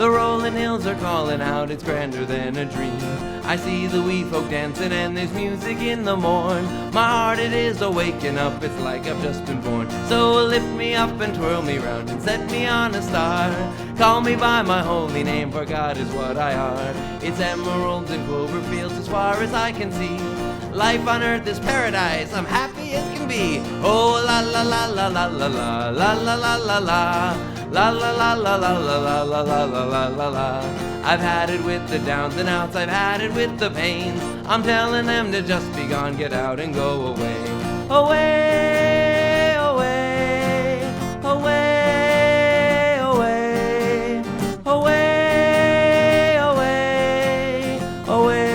The rolling hills are calling out, it's grander than a dream. I see the wee folk dancing and there's music in the morn. My heart it is awaking up, it's like I've just been born. So lift me up and twirl me round and set me on a star. Call me by my holy name, for God is what I are. It's emeralds and clover fields as far as I can see. Life on earth is paradise, I'm happy as can be. Oh la la la la la la la la la la la la. La la la la la la la la la la la la la. I've had it with the downs and outs, I've had it with the pains. I'm telling them to just be gone, get out and go away. Away, away, away, away, away, away, away.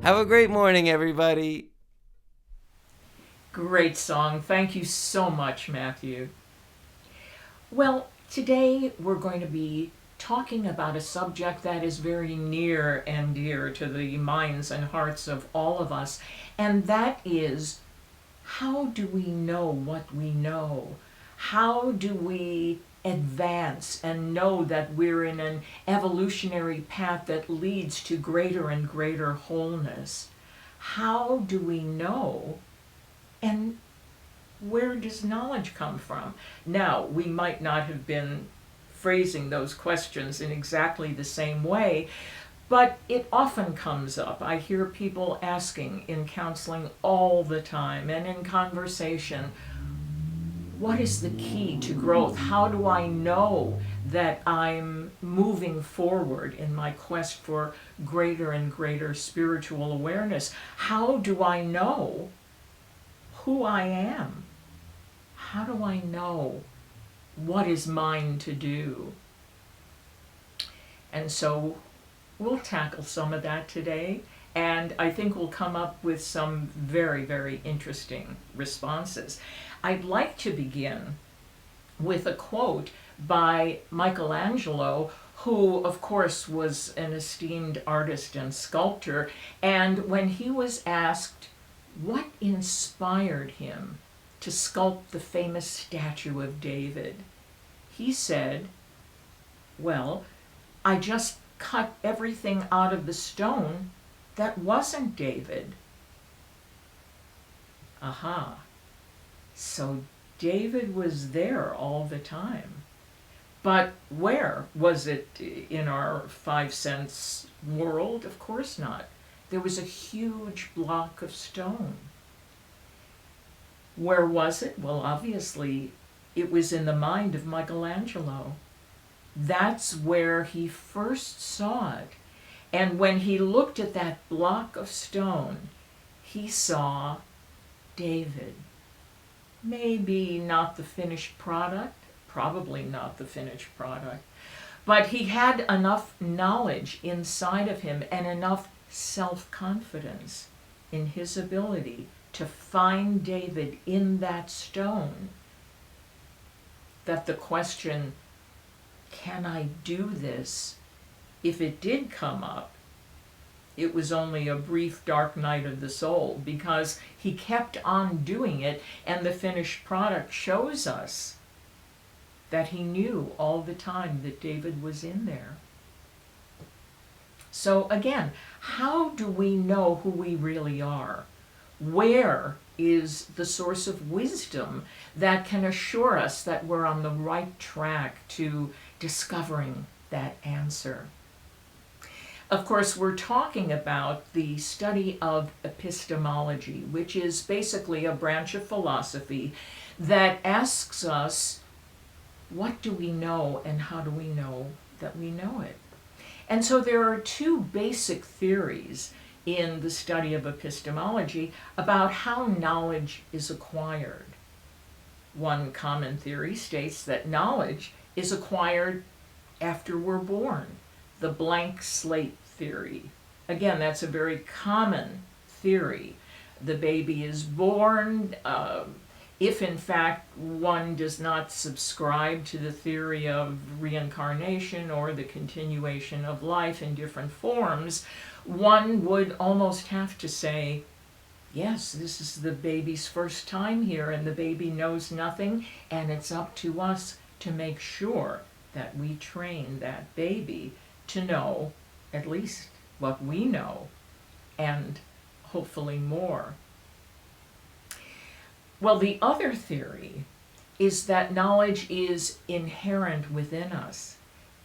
Have a great morning, everybody. Great song. Thank you so much, Matthew. Well, today we're going to be talking about a subject that is very near and dear to the minds and hearts of all of us, and that is, how do we know what we know? How do we advance and know that we're in an evolutionary path that leads to greater and greater wholeness? How do we know? And where does knowledge come from? Now, we might not have been phrasing those questions in exactly the same way, but it often comes up. I hear people asking in counseling all the time and in conversation, what is the key to growth? How do I know that I'm moving forward in my quest for greater and greater spiritual awareness? How do I know who I am? How do I know what is mine to do? And so we'll tackle some of that today, and I think we'll come up with some very, very interesting responses. I'd like to begin with a quote by Michelangelo, who of course was an esteemed artist and sculptor, and when he was asked what inspired him to sculpt the famous statue of David, he said, well, I just cut everything out of the stone that wasn't David. Aha. So David was there all the time. But where? Was it in our 5 sense world? Of course not. There was a huge block of stone. Where was it? Well, obviously, it was in the mind of Michelangelo. That's where he first saw it. And when he looked at that block of stone, he saw David. Maybe not the finished product, probably not the finished product, but he had enough knowledge inside of him and enough self-confidence in his ability to find David in that stone that the question, can I do this? If it did come up, it was only a brief dark night of the soul, because he kept on doing it, and the finished product shows us that he knew all the time that David was in there. So again, how do we know who we really are? Where is the source of wisdom that can assure us that we're on the right track to discovering that answer? Of course, we're talking about the study of epistemology, which is basically a branch of philosophy that asks us, what do we know and how do we know that we know it? And so there are two basic theories in the study of epistemology about how knowledge is acquired. One common theory states that knowledge is acquired after we're born, the blank slate theory. Again, that's a very common theory. The baby is born. If in fact one does not subscribe to the theory of reincarnation or the continuation of life in different forms, one would almost have to say, yes, this is the baby's first time here, and the baby knows nothing, and it's up to us to make sure that we train that baby to know at least what we know, and hopefully more. Well, the other theory is that knowledge is inherent within us,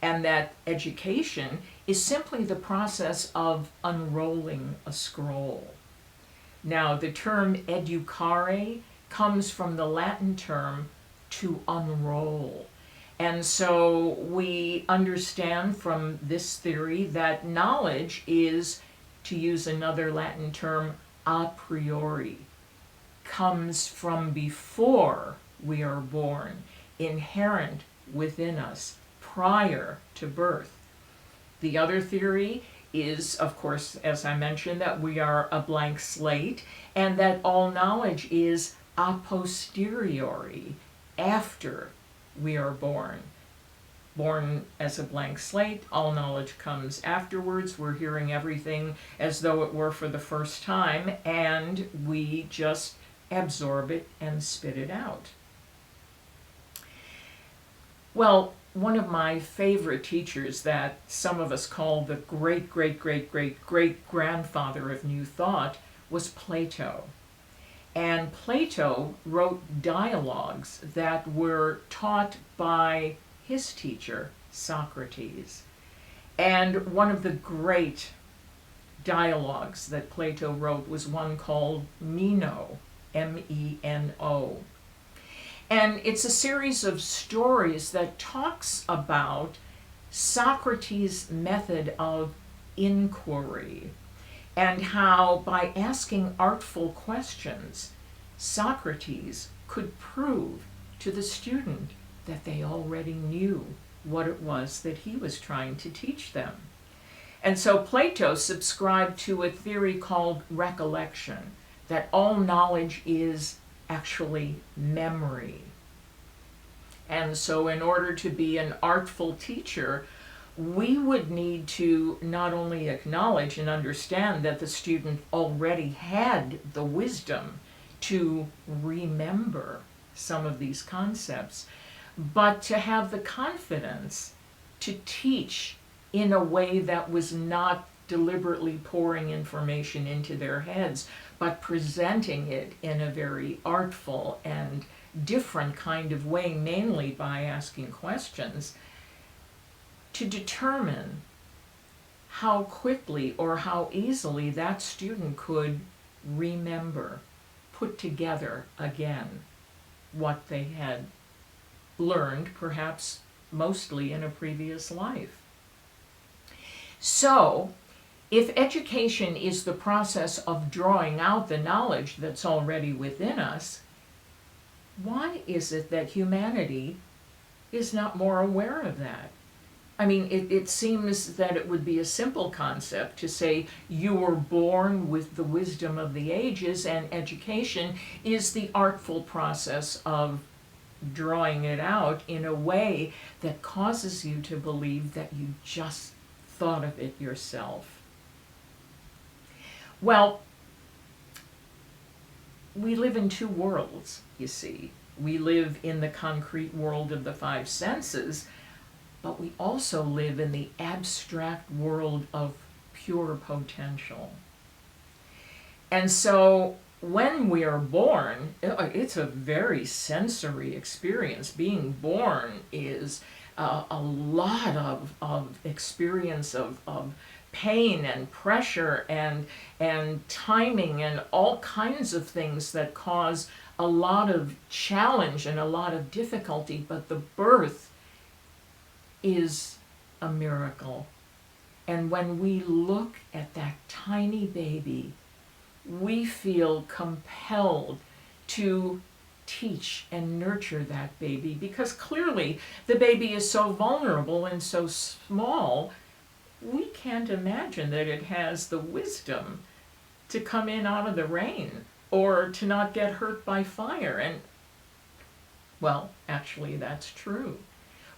and that education is simply the process of unrolling a scroll. Now, the term educare comes from the Latin term to unroll. And so we understand from this theory that knowledge is, to use another Latin term, a priori, comes from before we are born, inherent within us, prior to birth. The other theory is, of course, as I mentioned, that we are a blank slate, and that all knowledge is a posteriori, after we are born. Born as a blank slate, all knowledge comes afterwards. We're hearing everything as though it were for the first time, and we just absorb it and spit it out. Well, one of my favorite teachers that some of us call the great-great-great-great-great-grandfather of New Thought was Plato. And Plato wrote dialogues that were taught by his teacher, Socrates. And one of the great dialogues that Plato wrote was one called Meno, M-E-N-O. And it's a series of stories that talks about Socrates' method of inquiry, and how by asking artful questions, Socrates could prove to the student that they already knew what it was that he was trying to teach them. And so Plato subscribed to a theory called recollection, that all knowledge is actually memory. And so in order to be an artful teacher, we would need to not only acknowledge and understand that the student already had the wisdom to remember some of these concepts, but to have the confidence to teach in a way that was not deliberately pouring information into their heads, but presenting it in a very artful and different kind of way, mainly by asking questions, to determine how quickly or how easily that student could remember, put together again what they had learned, perhaps mostly in a previous life. So, if education is the process of drawing out the knowledge that's already within us, why is it that humanity is not more aware of that? I mean, it seems that it would be a simple concept to say you were born with the wisdom of the ages, and education is the artful process of drawing it out in a way that causes you to believe that you just thought of it yourself. Well, we live in two worlds, you see. We live in the concrete world of the five senses, but we also live in the abstract world of pure potential. And so when we are born, it's a very sensory experience. Being born is a lot of experience of pain and pressure and timing and all kinds of things that cause a lot of challenge and a lot of difficulty, but the birth is a miracle. And when we look at that tiny baby, we feel compelled to teach and nurture that baby, because clearly the baby is so vulnerable and so small, we can't imagine that it has the wisdom to come in out of the rain or to not get hurt by fire. And, well, actually that's true.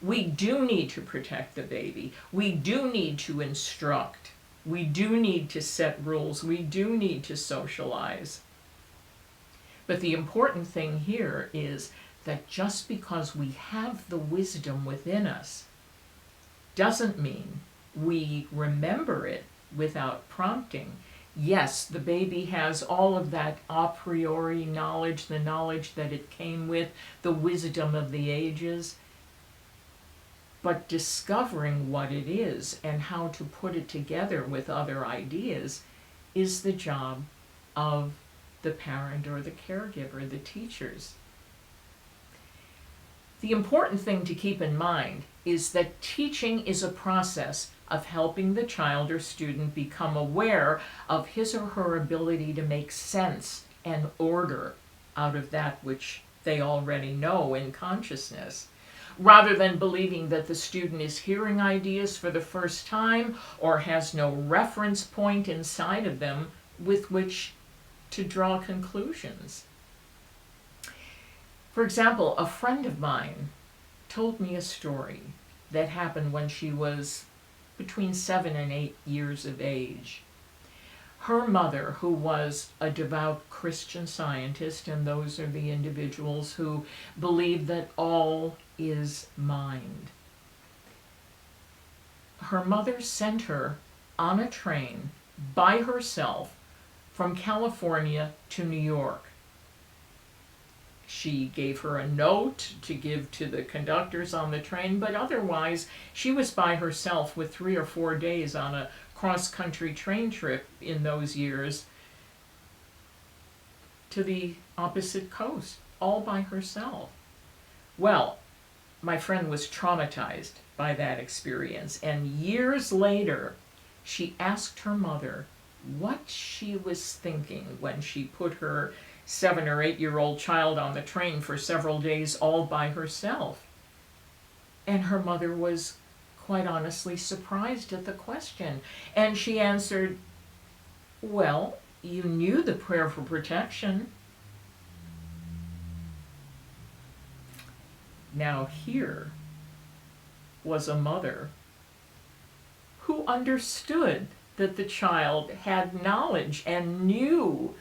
We do need to protect the baby. We do need to instruct. We do need to set rules. We do need to socialize. But the important thing here is that just because we have the wisdom within us doesn't mean we remember it without prompting. Yes, the baby has all of that a priori knowledge, the knowledge that it came with, the wisdom of the ages, but discovering what it is and how to put it together with other ideas is the job of the parent or the caregiver, the teachers. The important thing to keep in mind is that teaching is a process of helping the child or student become aware of his or her ability to make sense and order out of that which they already know in consciousness, rather than believing that the student is hearing ideas for the first time or has no reference point inside of them with which to draw conclusions. For example, a friend of mine told me a story that happened when she was between 7 and 8 years of age. Her mother, who was a devout Christian Scientist, and those are the individuals who believe that all is mind. Her mother sent her on a train by herself from California to New York. She gave her a note to give to the conductors on the train, but otherwise she was by herself with 3 or 4 days on a cross-country train trip in those years to the opposite coast, all by herself. Well, my friend was traumatized by that experience, and years later she asked her mother what she was thinking when she put her 7 or 8-year-old child on the train for several days all by herself. And her mother was quite honestly surprised at the question. And she answered, "Well, you knew the prayer for protection." Now here was a mother who understood that the child had knowledge and knew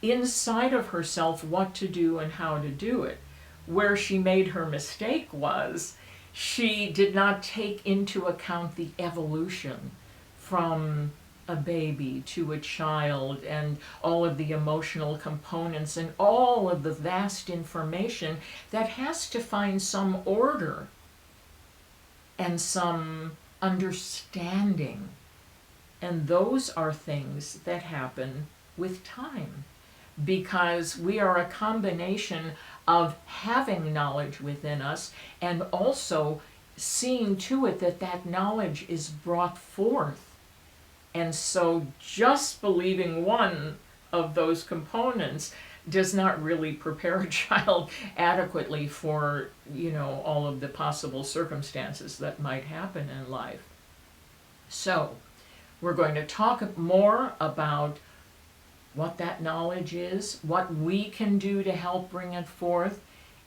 inside of herself what to do and how to do it. Where she made her mistake was she did not take into account the evolution from a baby to a child and all of the emotional components and all of the vast information that has to find some order and some understanding. And those are things that happen with time, because we are a combination of having knowledge within us and also seeing to it that that knowledge is brought forth. And so just believing one of those components does not really prepare a child adequately for, all of the possible circumstances that might happen in life. So we're going to talk more about what that knowledge is, what we can do to help bring it forth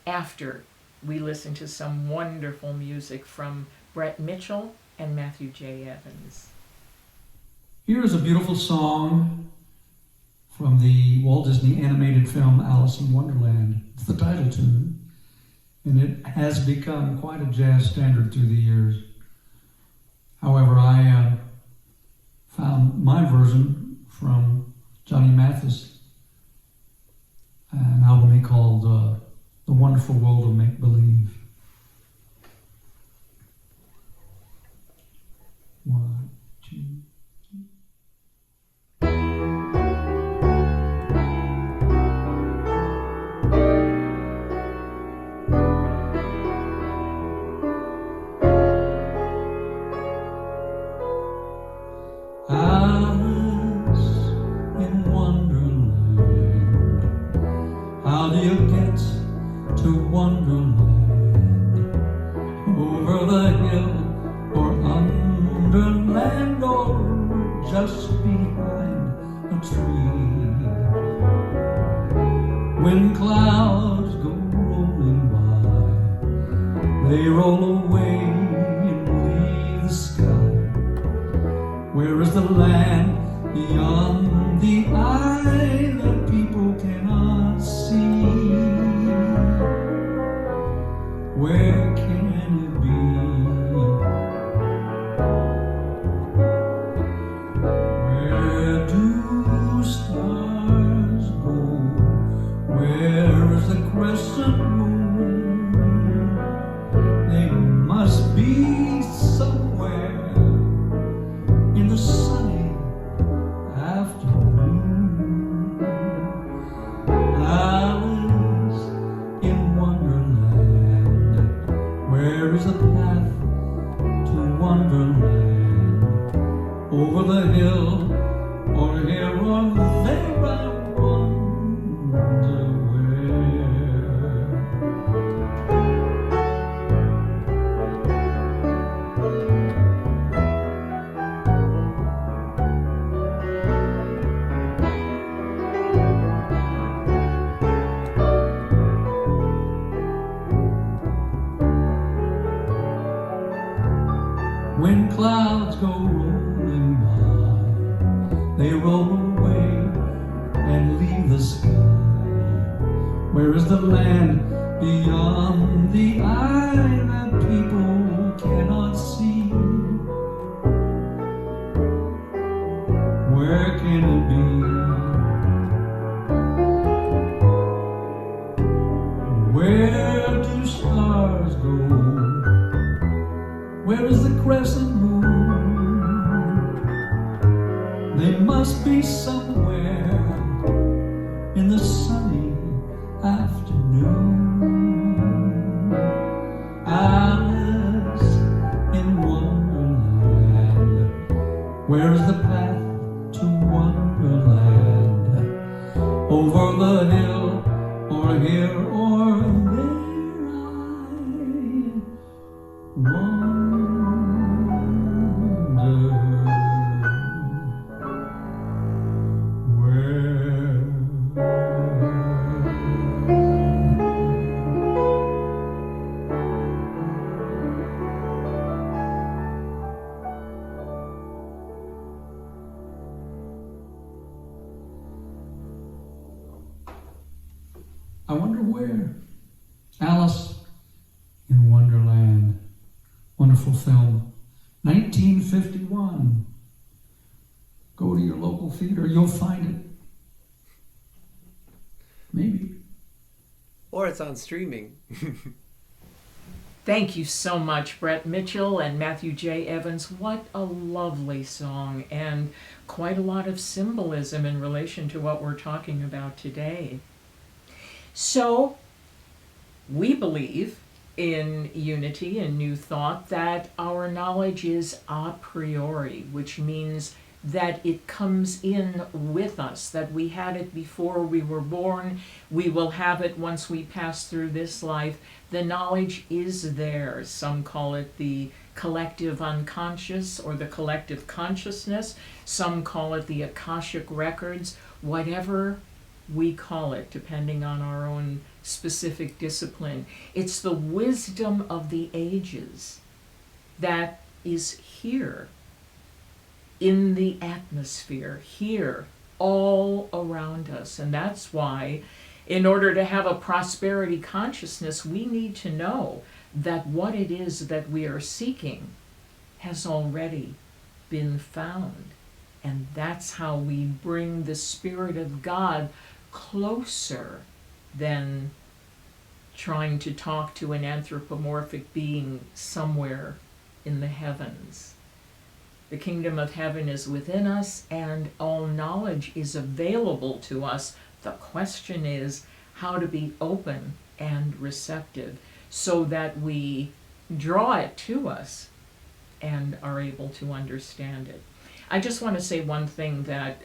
after we listen to some wonderful music from Brett Mitchell and Matthew J. Evans. Here's a beautiful song from the Walt Disney animated film Alice in Wonderland. It's the title tune, and it has become quite a jazz standard through the years. However, I found my version from Johnny Mathis, an album he called The Wonderful World of Make-Believe. One, two. How do you get to Wonderland? Over the hill or under land or just behind a tree? When clouds go rolling by, they roll away and leave the sky. Where is the land beyond the eye that people cannot see? Wonderland. Over the hill, or here or there, I wonder where. When clouds go rolling by, they roll away and leave the sky. Where is the land beyond the eye that people cannot see? Where can it be? Where do stars go? Where is the crescent moon? They must be somewhere in the sunny afternoon. Alice in Wonderland, where is the path to Wonderland? Over the hill, or here, or there, I wonder where. Alice in Wonderland. Wonderful film. 1951. Go to your local theater, you'll find it. Maybe. Or it's on streaming. Thank you so much, Brett Mitchell and Matthew J. Evans. What a lovely song, and quite a lot of symbolism in relation to what we're talking about today. So, we believe in unity and new thought that our knowledge is a priori, which means that it comes in with us, that we had it before we were born, we will have it once we pass through this life. The knowledge is there. Some call it the collective unconscious or the collective consciousness. Some call it the Akashic records. Whatever we call it, depending on our own specific discipline. It's the wisdom of the ages that is here in the atmosphere, here, all around us. And that's why, in order to have a prosperity consciousness, we need to know that what it is that we are seeking has already been found. And that's how we bring the Spirit of God closer than trying to talk to an anthropomorphic being somewhere in the heavens. The kingdom of heaven is within us, and all knowledge is available to us. The question is how to be open and receptive so that we draw it to us and are able to understand it. I just want to say one thing that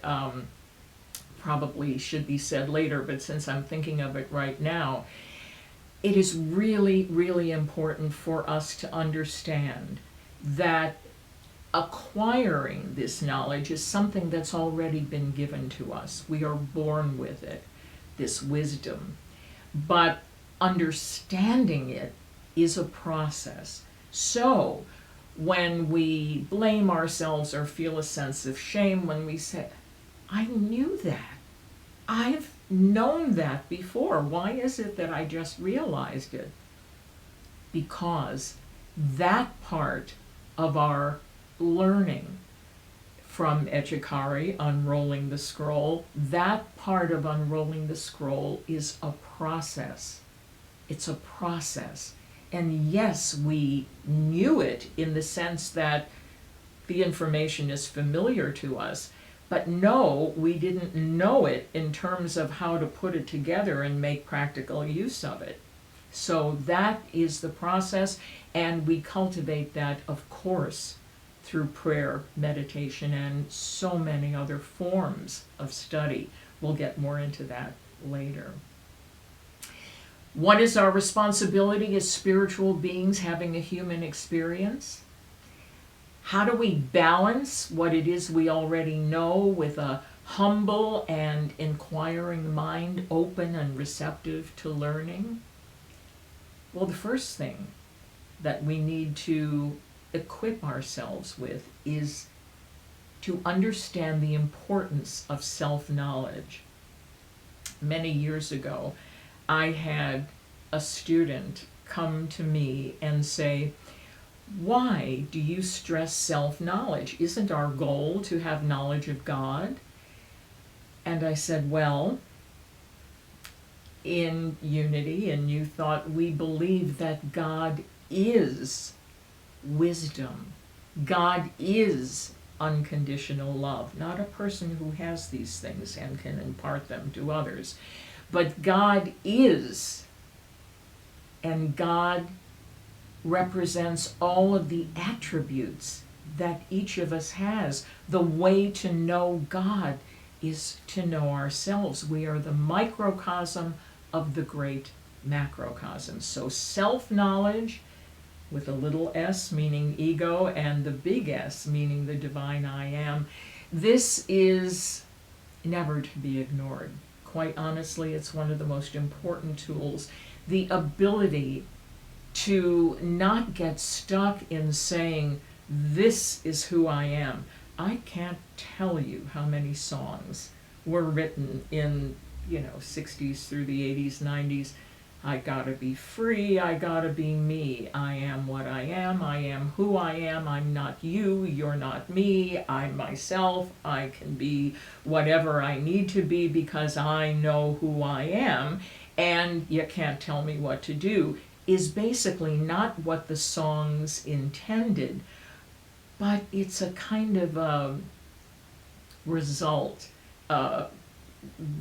probably should be said later, but since I'm thinking of it right now, it is really, really important for us to understand that acquiring this knowledge is something that's already been given to us. We are born with it, this wisdom. But understanding it is a process. So when we blame ourselves or feel a sense of shame, when we say, I knew that, I've known that before, why is it that I just realized it? Because that part of our learning from Echikari, unrolling the scroll, that part of unrolling the scroll is a process. It's a process. And yes, we knew it in the sense that the information is familiar to us, but no, we didn't know it in terms of how to put it together and make practical use of it. So that is the process, and we cultivate that, of course, through prayer, meditation, and so many other forms of study. We'll get more into that later. What is our responsibility as spiritual beings having a human experience? How do we balance what it is we already know with a humble and inquiring mind, open and receptive to learning? Well, the first thing that we need to equip ourselves with is to understand the importance of self-knowledge. Many years ago, I had a student come to me and say, "Why do you stress self-knowledge? Isn't our goal to have knowledge of God?" And I said, well, in Unity and New Thought, we believe that God is wisdom. God is unconditional love, not a person who has these things and can impart them to others. But God is, and God represents all of the attributes that each of us has. The way to know God is to know ourselves. We are the microcosm of the great macrocosm. So self-knowledge, with a little s meaning ego and the big S meaning the divine I am, this is never to be ignored. Quite honestly, it's one of the most important tools. The ability to not get stuck in saying, this is who I am. I can't tell you how many songs were written in, 60s through the 80s, 90s. I gotta be free, I gotta be me. I am what I am who I am, I'm not you, you're not me, I'm myself, I can be whatever I need to be because I know who I am, and you can't tell me what to do, is basically not what the songs intended, but it's a kind of a result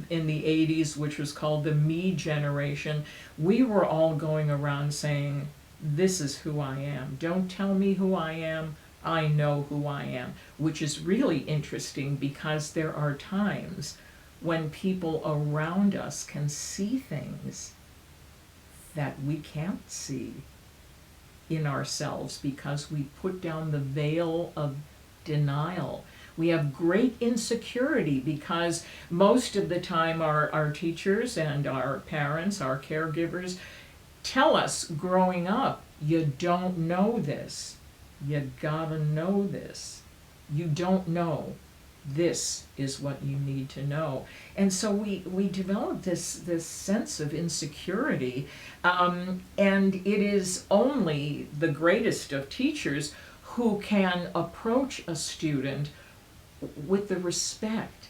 in the 80s, which was called the me generation. We were all going around saying, this is who I am. Don't tell me who I am. I know who I am, which is really interesting because there are times when people around us can see things that we can't see in ourselves because we put down the veil of denial. We have great insecurity because most of the time our teachers and our parents, our caregivers, tell us growing up, you don't know this. You gotta know this. You don't know. This is what you need to know. And so we develop this sense of insecurity, and it is only the greatest of teachers who can approach a student with the respect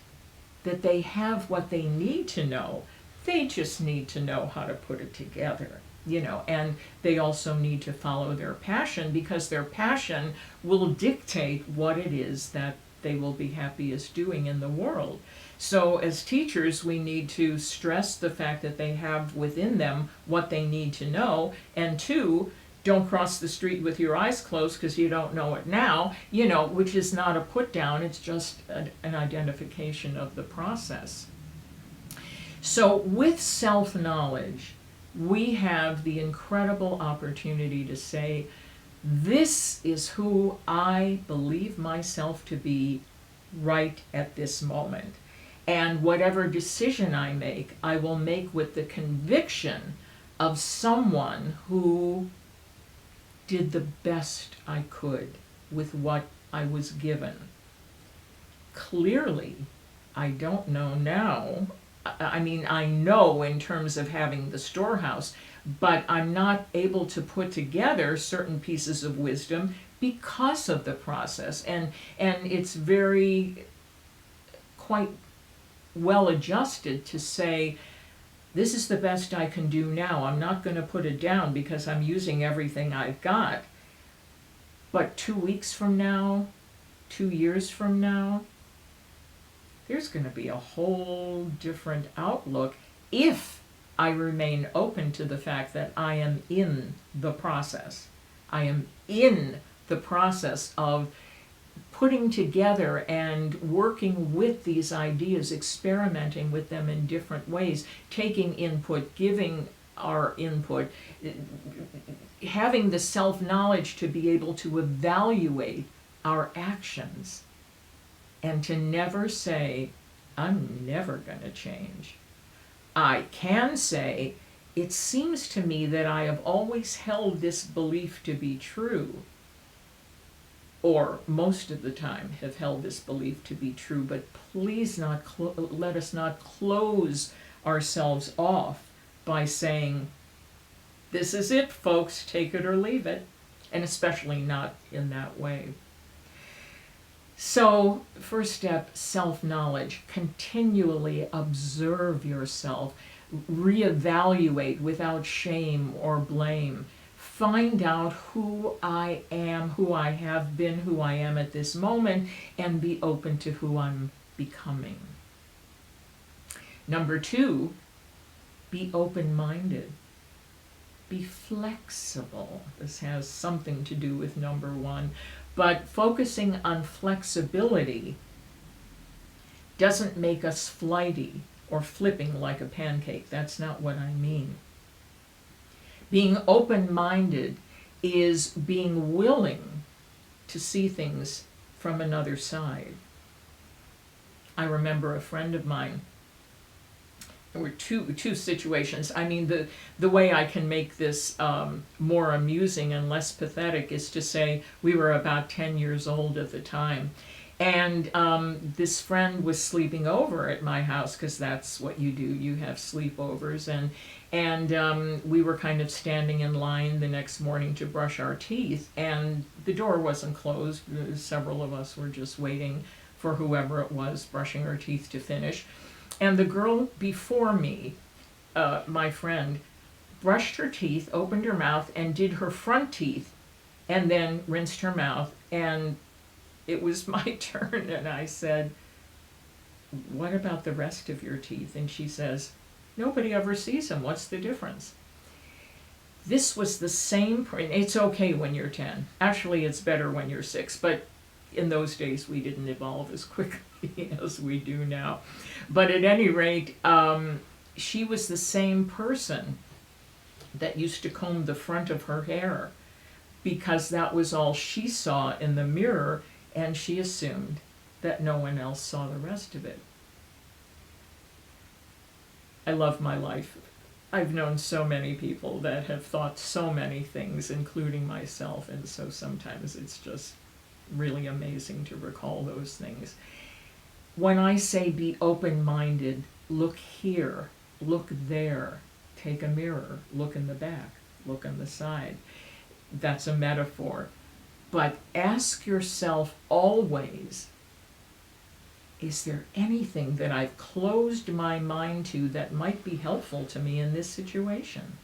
that they have what they need to know. They just need to know how to put it together, and they also need to follow their passion because their passion will dictate what it is that they will be happiest doing in the world. So as teachers, we need to stress the fact that they have within them what they need to know, and two, don't cross the street with your eyes closed because you don't know it now, which is not a put down, it's just an identification of the process. So with self-knowledge, we have the incredible opportunity to say, this is who I believe myself to be right at this moment. And whatever decision I make, I will make with the conviction of someone who did the best I could with what I was given. Clearly, I don't know now. I mean, I know in terms of having the storehouse, but I'm not able to put together certain pieces of wisdom because of the process. And it's very quite well adjusted to say, this is the best I can do now. I'm not going to put it down because I'm using everything I've got. But 2 weeks from now, 2 years from now, there's going to be a whole different outlook if I remain open to the fact that I am in the process. I am in the process of putting together and working with these ideas, experimenting with them in different ways, taking input, giving our input, having the self-knowledge to be able to evaluate our actions, and to never say, I'm never going to change. I can say, it seems to me that I have always held this belief to be true, or most of the time have held this belief to be true, but please let us not close ourselves off by saying, this is it, folks, take it or leave it, and especially not in that way. So, first step, self-knowledge. Continually observe yourself, reevaluate without shame or blame. Find out who I am, who I have been, who I am at this moment, and be open to who I'm becoming. Number 2, be open-minded. Be flexible. This has something to do with number 1. But focusing on flexibility doesn't make us flighty or flipping like a pancake. That's not what I mean. Being open-minded is being willing to see things from another side. I remember a friend of mine. There were two situations. I mean, the way I can make this more amusing and less pathetic is to say we were about 10 years old at the time. And this friend was sleeping over at my house, because that's what you do. You have sleepovers. And we were kind of standing in line the next morning to brush our teeth. And the door wasn't closed. Several of us were just waiting for whoever it was brushing her teeth to finish. And the girl before me, my friend, brushed her teeth, opened her mouth, and did her front teeth, and then rinsed her mouth. And it was my turn, and I said, what about the rest of your teeth? And she says, nobody ever sees them. What's the difference? This was the same, it's okay when you're 10. Actually, it's better when you're 6, but in those days we didn't evolve as quickly as we do now. But at any rate, she was the same person that used to comb the front of her hair, because that was all she saw in the mirror, and she assumed that no one else saw the rest of it. I love my life. I've known so many people that have thought so many things, including myself, and so sometimes it's just really amazing to recall those things. When I say be open-minded, look here, look there, take a mirror, look in the back, look on the side. That's a metaphor. But ask yourself always, is there anything that I've closed my mind to that might be helpful to me in this situation?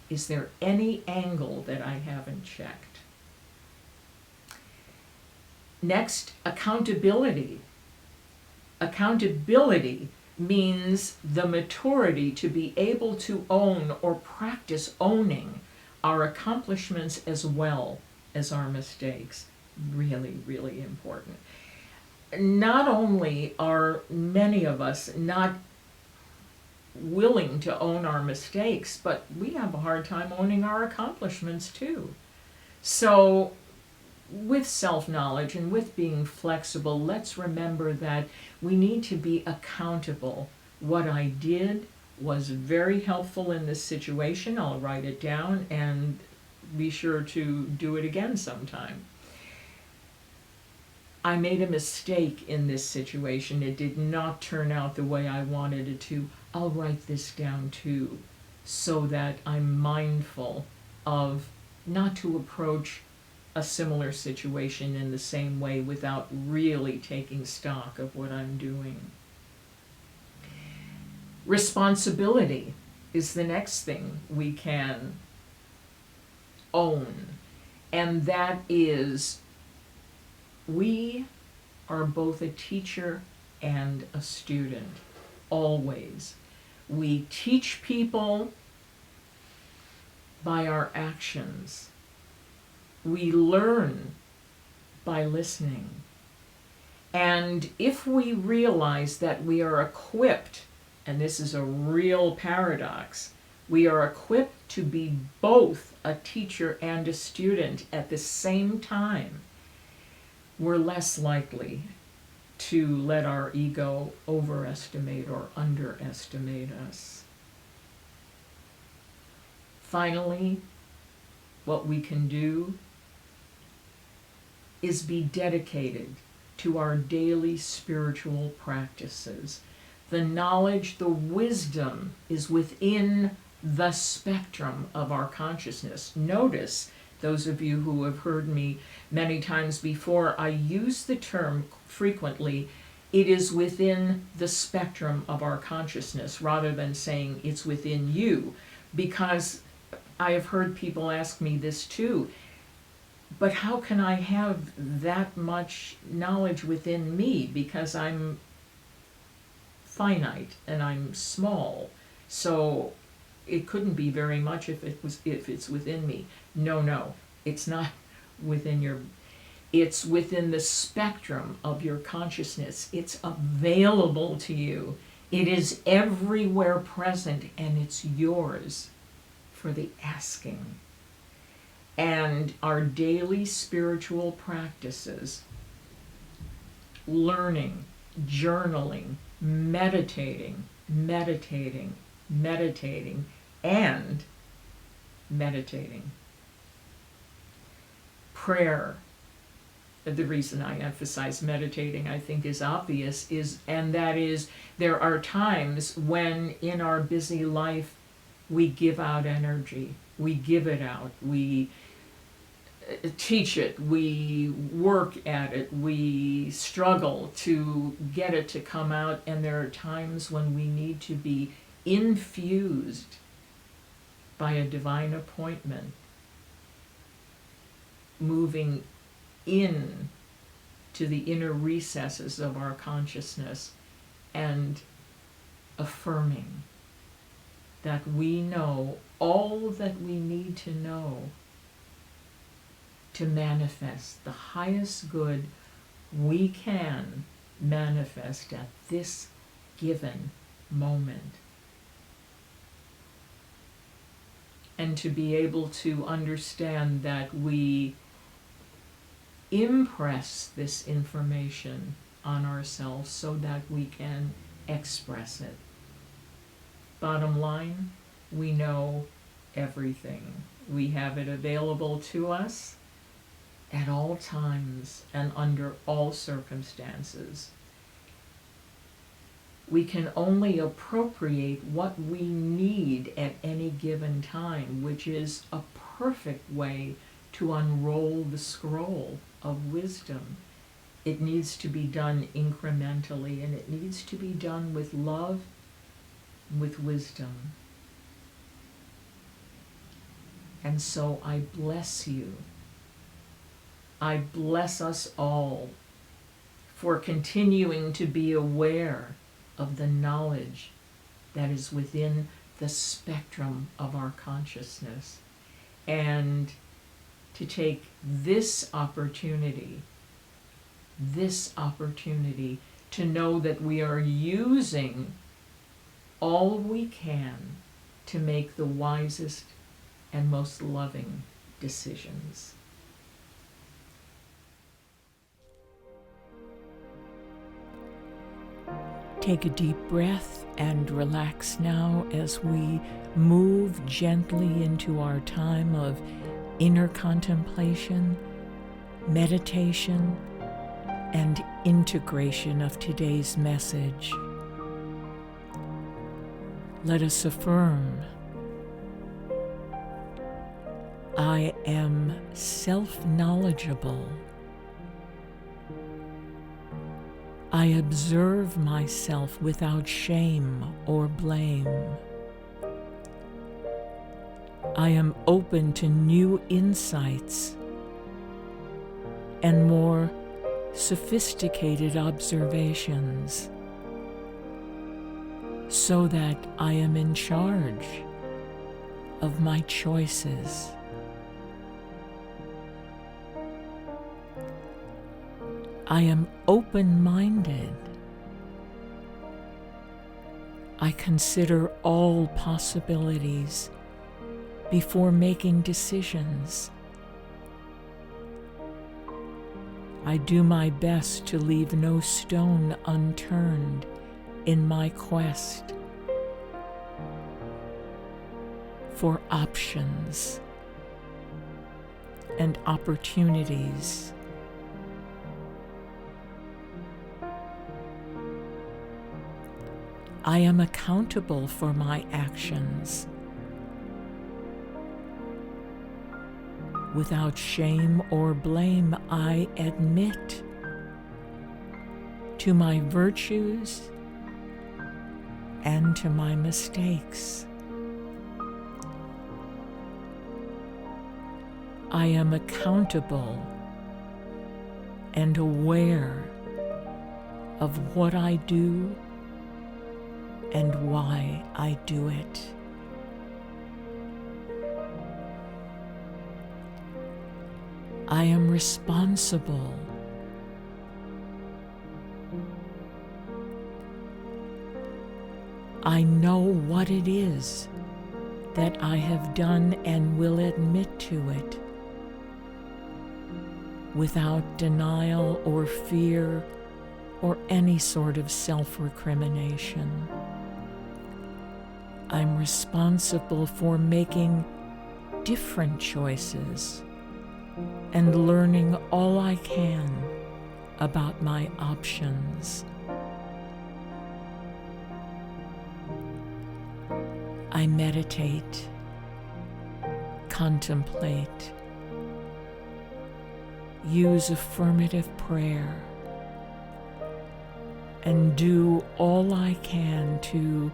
Is there any angle that I haven't checked? Next, accountability. Accountability means the maturity to be able to own or practice owning our accomplishments as well as our mistakes. Really, really important. Not only are many of us not willing to own our mistakes, but we have a hard time owning our accomplishments too. So with self-knowledge and with being flexible, let's remember that we need to be accountable. What I did was very helpful in this situation. I'll write it down and be sure to do it again sometime. I made a mistake in this situation. It did not turn out the way I wanted it to. I'll write this down too, so that I'm mindful of not to approach a similar situation in the same way without really taking stock of what I'm doing. Responsibility is the next thing we can own, and that is we are both a teacher and a student, always. We teach people by our actions. We learn by listening. And if we realize that we are equipped, and this is a real paradox, we are equipped to be both a teacher and a student at the same time, we're less likely to let our ego overestimate or underestimate us. Finally, what we can do is be dedicated to our daily spiritual practices. The knowledge, the wisdom is within the spectrum of our consciousness. Notice, those of you who have heard me many times before, I use the term frequently, it is within the spectrum of our consciousness, rather than saying it's within you, because I have heard people ask me this too. But how can I have that much knowledge within me? Because I'm finite and I'm small. So it couldn't be very much if it's within me. No, it's not within your, it's within the spectrum of your consciousness. It's available to you. It is everywhere present, and it's yours for the asking. And our daily spiritual practices, learning, journaling, meditating, and meditating. Prayer, the reason I emphasize meditating, I think is obvious, that is there are times when in our busy life we give out energy, we give it out, we teach it, we work at it, we struggle to get it to come out, and there are times when we need to be infused by a divine appointment, moving in to the inner recesses of our consciousness and affirming that we know all that we need to know to manifest the highest good we can manifest at this given moment. And to be able to understand that we impress this information on ourselves so that we can express it. Bottom line, we know everything. We have it available to us at all times and under all circumstances. We can only appropriate what we need at any given time, which is a perfect way to unroll the scroll of wisdom. It needs to be done incrementally, and it needs to be done with love, with wisdom. And so I bless you. I bless us all for continuing to be aware of the knowledge that is within the spectrum of our consciousness, and to take this opportunity to know that we are using all we can to make the wisest and most loving decisions. Take a deep breath and relax now as we move gently into our time of inner contemplation, meditation, and integration of today's message. Let us affirm, I am self-knowledgeable. I observe myself without shame or blame. I am open to new insights and more sophisticated observations. so that I am in charge of my choices. I am open-minded. I consider all possibilities before making decisions. I do my best to leave no stone unturned in my quest for options and opportunities. I am accountable for my actions. Without shame or blame, I admit to my virtues and to my mistakes. I am accountable and aware of what I do and why I do it. I am responsible. I know what it is that I have done and will admit to it without denial or fear or any sort of self-recrimination. I'm responsible for making different choices and learning all I can about my options. I meditate, contemplate, use affirmative prayer, and do all I can to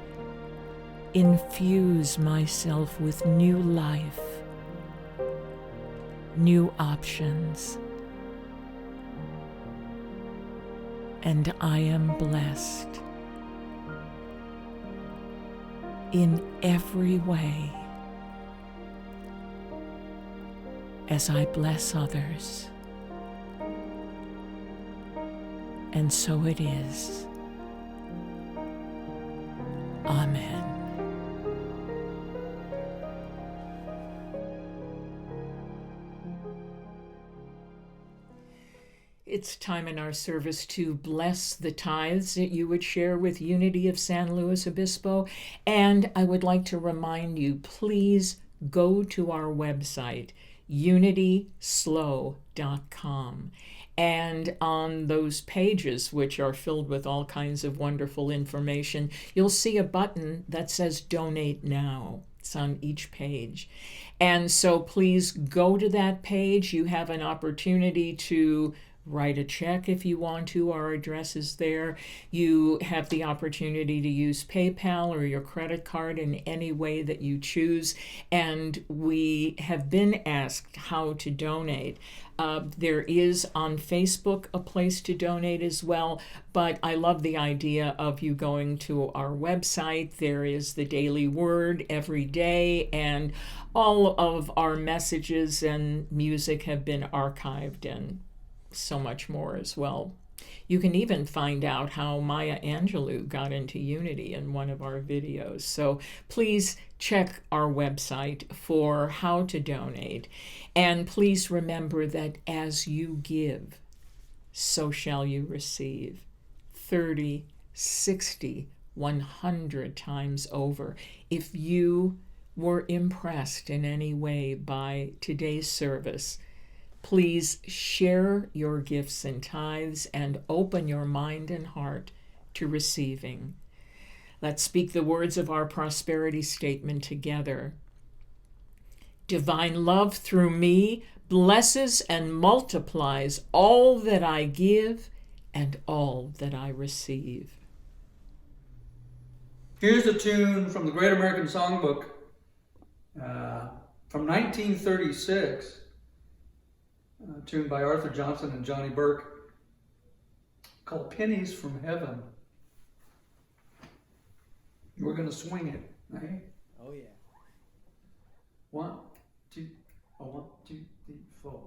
infuse myself with new life, new options, and I am blessed in every way as I bless others. And so it is. Amen. It's time in our service to bless the tithes that you would share with Unity of San Luis Obispo. And I would like to remind you, please go to our website, unityslow.com. And on those pages, which are filled with all kinds of wonderful information, you'll see a button that says Donate Now. It's on each page. And so please go to that page. You have an opportunity to write a check if you want to. Our address is there. You have the opportunity to use PayPal or your credit card in any way that you choose. And we have been asked how to donate. There is on Facebook a place to donate as well, but I love the idea of you going to our website. There is the Daily Word every day, and all of our messages and music have been archived and so much more as well. You can even find out how Maya Angelou got into Unity in one of our videos. So please check our website for how to donate. And please remember that as you give, so shall you receive. 30, 60, 100 times over. If you were impressed in any way by today's service, please share your gifts and tithes and open your mind and heart to receiving. Let's speak the words of our prosperity statement together. Divine love through me blesses and multiplies all that I give and all that I receive. Here's a tune from the Great American Songbook from 1936. Tune by Arthur Johnson and Johnny Burke, called Pennies from Heaven. We're going to swing it. Okay? Oh, yeah. 1, 2, 1, 2, 3, 4.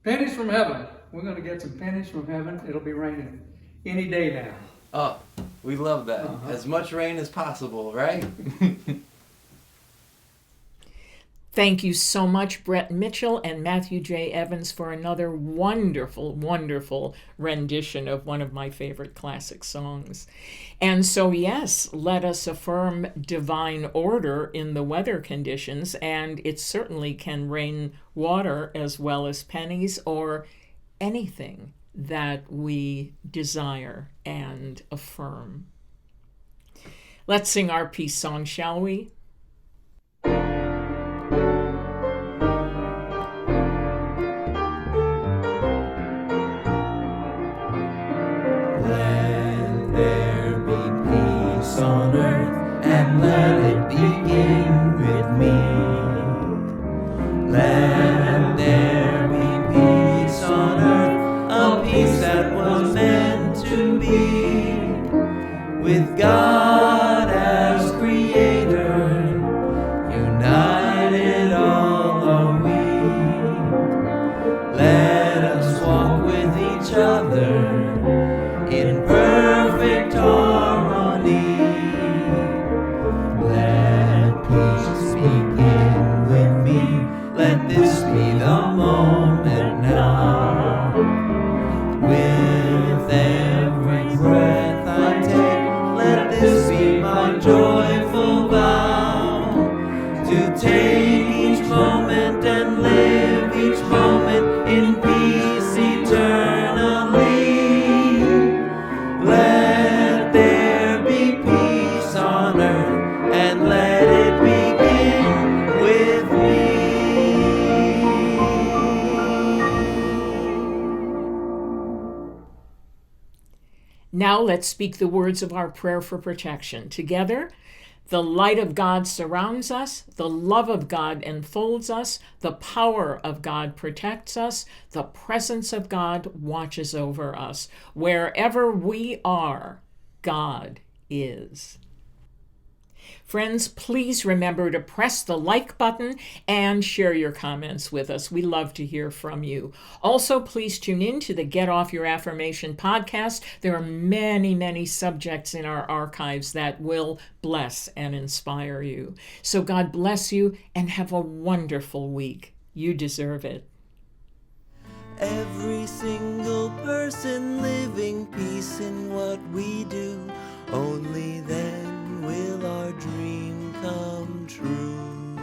Pennies from heaven. We're going to get some pennies from heaven. It'll be raining any day now. Oh, we love that. As much rain as possible, right? Thank you so much, Brett Mitchell and Matthew J. Evans, for another wonderful, wonderful rendition of one of my favorite classic songs. And so, yes, let us affirm divine order in the weather conditions, and it certainly can rain water as well as pennies or anything that we desire and affirm. Let's sing our peace song, shall we? On earth, and let it begin with me. Let there be peace on earth, a peace that was meant to be. With God as creator, united all are we. Let us walk with each other in perfect harmony. Let this be the moment now. With every breath Now let's speak the words of our prayer for protection. Together, the light of God surrounds us, the love of God enfolds us, the power of God protects us, the presence of God watches over us. Wherever we are, God is. Friends, please remember to press the like button and share your comments with us. We love to hear from you. Also, please tune in to the Get Off Your Affirmation podcast. There are many, many subjects in our archives that will bless and inspire you. So God bless you and have a wonderful week. You deserve it. Every single person living peace in what we do. Only then will our dream come true.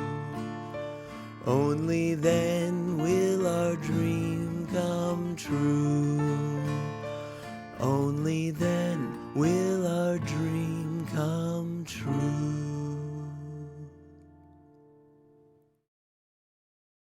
Only then will our dream come true.